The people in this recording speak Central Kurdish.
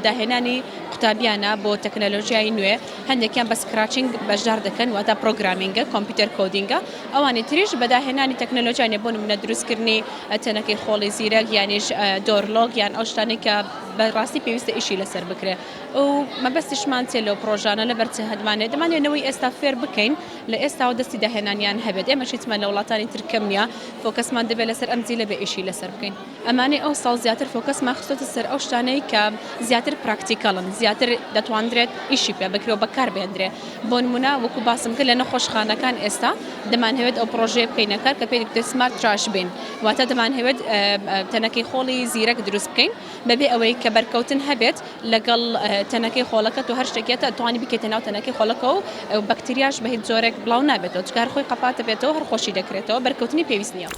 بەداهێنانی قوتابیانە بۆ تەکنەلۆژیای نوێ هەندێکیان بە سکراتچینگ بەشدار دەکەن واتە پرۆگرامینگە کۆمپیوتەر کۆدینگە ئەوانی تریش بەداهێنانی تەکنەلۆژیانە بۆ نمونە دروستکردنی تەنەکەی خۆڵی زیرەک یانیش دۆرلۆگ یان ئەو شتانەی کە بەڕاستی پێویستە ئیشی لەسەر بکرێ و مەبەستیشمان چێ لەو پرۆژانە لەبەرچە دەمانێتەوەی ئێستا فێر بکەین لە ئێستا و دەستی داهێنانیان هەبێت ئێمەشیتمان لە وڵاتانی ترکەم نیە فۆکەسمان دەبێت لەسەر ئەم جیلە بە ئیشی لەسەر بکەین ئەمانەی ئەو ساڵ زیاتر فۆکەسمان خستۆتە سەر ئەو شتانەی کە زیاتر پراکتیکەڵن زیاتر دەتوانرێت ئیشی پێ بکرێ و بەکار بێنرێ بۆ نمونە وەکو باسم کرد لە نەخۆشخانەکان ئێستا دەمانهەوێت ئەو پرۆژەیە بکەینە کار کە پێی دەکرێت سمارت تراش بین واتە دەمانهەوێت تەنەکەی خۆڵی زیرەک دروست بکەین بەبێ ئەوەی کە بەرکەوتن هەبێت لەگەڵ تەنەکەی خۆڵەکەت و هەر شتێکێتە توانی بکەیتە ناو تەنەکەی خۆڵەکە و بەکتریاش بە هیچ جۆرێک بڵاو نابێتەوە چکار خۆی قەپاتە بێتەوە هەر خۆشی دەکرێتەوە بەرکەوتنی پێویست نییە.